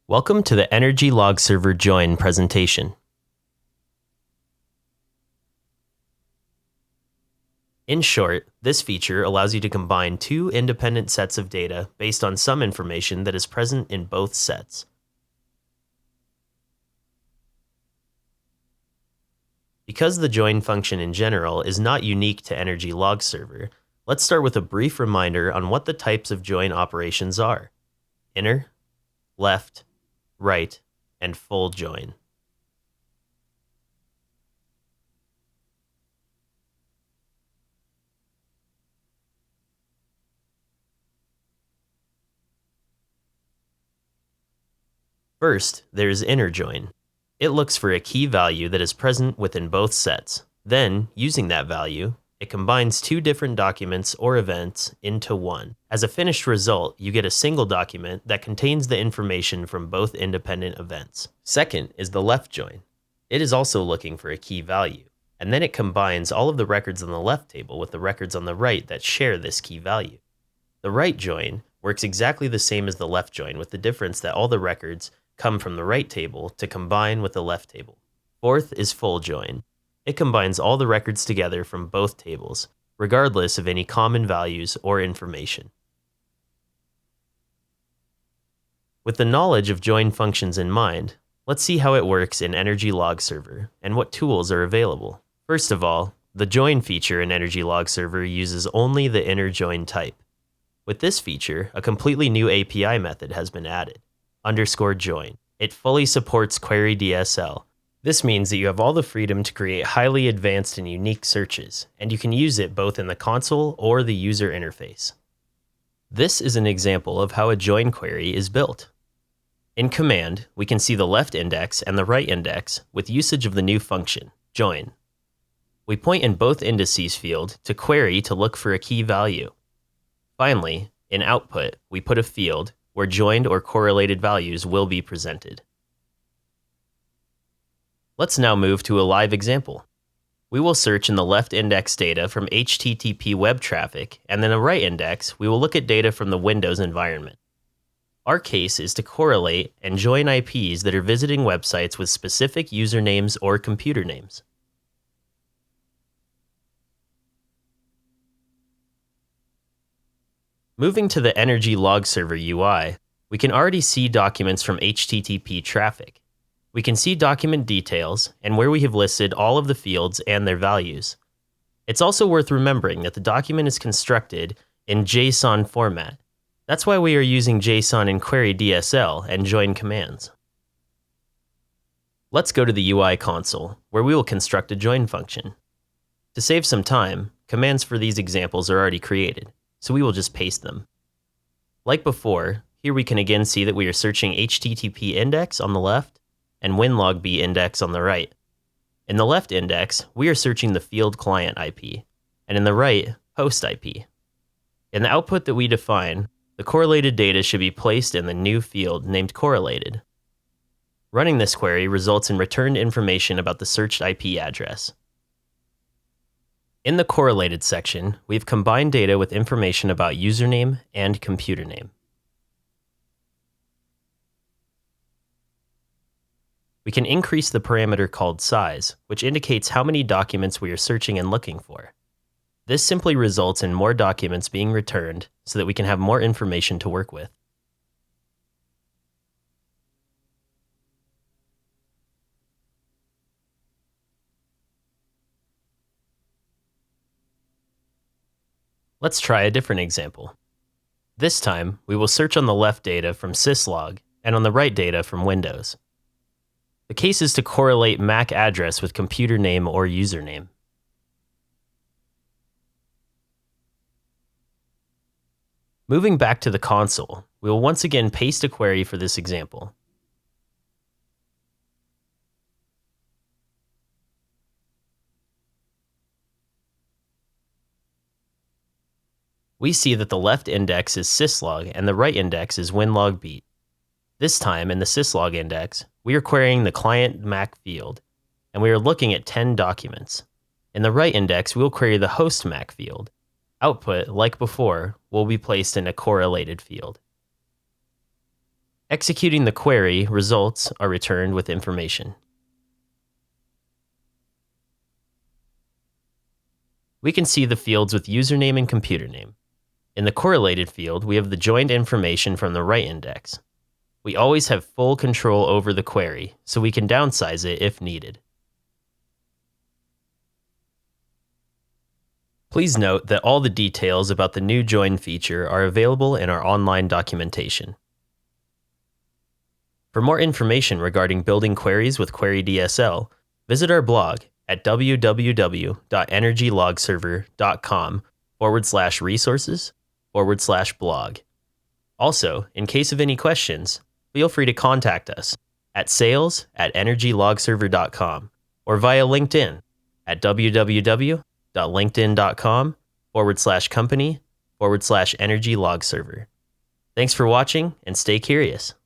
Welcome to the Energy Logserver Join presentation. In short, this feature allows you to combine two independent sets of data based on some information that is present in both sets. Because the join function in general is not unique to Energy Logserver, let's start with a brief reminder on what the types of join operations are: inner, left, right, and full join. First, there is inner join. It looks for a key value that is present within both sets. Then, using that value, it combines two different documents or events into one. As a finished result, you get a single document that contains the information from both independent events. Second is the left join. It is also looking for a key value, and then it combines all of the records on the left table with the records on the right that share this key value. The right join works exactly the same as the left join, with the difference that all the records come from the right table to combine with the left table. Fourth is full join. It combines all the records together from both tables, regardless of any common values or information. With the knowledge of join functions in mind, let's see how it works in Energy Logserver and what tools are available. First of all, the join feature in Energy Logserver uses only the inner join type. With this feature, a completely new API method has been added, _join. It fully supports query DSL. This means that you have all the freedom to create highly advanced and unique searches, and you can use it both in the console or the user interface. This is an example of how a join query is built. In command, we can see the left index and the right index with usage of the new function, join. We point in both indices field to query to look for a key value. Finally, in output, we put a field where joined or correlated values will be presented. Let's now move to a live example. We will search in the left index data from HTTP web traffic, and in the right index, we will look at data from the Windows environment. Our case is to correlate and join IPs that are visiting websites with specific usernames or computer names. Moving to the Energy Logserver UI, we can already see documents from HTTP traffic. We can see document details and where we have listed all of the fields and their values. It's also worth remembering that the document is constructed in JSON format. That's why we are using JSON in query DSL and join commands. Let's go to the UI console, where we will construct a join function. To save some time, commands for these examples are already created, so we will just paste them. Like before, here we can again see that we are searching HTTP index on the left and WinLogB index on the right. In the left index, we are searching the field client IP, and in the right, host IP. In the output that we define, the correlated data should be placed in the new field named correlated. Running this query results in returned information about the searched IP address. In the correlated section, we've combined data with information about username and computer name. We can increase the parameter called size, which indicates how many documents we are searching and looking for. This simply results in more documents being returned so that we can have more information to work with. Let's try a different example. This time, we will search on the left data from syslog and on the right data from Windows. The case is to correlate MAC address with computer name or username. Moving back to the console, we will once again paste a query for this example. We see that the left index is syslog and the right index is WinLogB. This time, in the syslog index, we are querying the client MAC field, and we are looking at 10 documents. In the right index, we will query the host MAC field. Output, like before, will be placed in a correlated field. Executing the query, results are returned with information. We can see the fields with username and computer name. In the correlated field, we have the joined information from the right index. We always have full control over the query, so we can downsize it if needed. Please note that all the details about the new join feature are available in our online documentation. For more information regarding building queries with Query DSL, visit our blog at www.energylogserver.com/resources/blog. Also, in case of any questions, feel free to contact us at sales@energylogserver.com or via LinkedIn at www.linkedin.com/company/energy logserver. Thanks for watching and stay curious.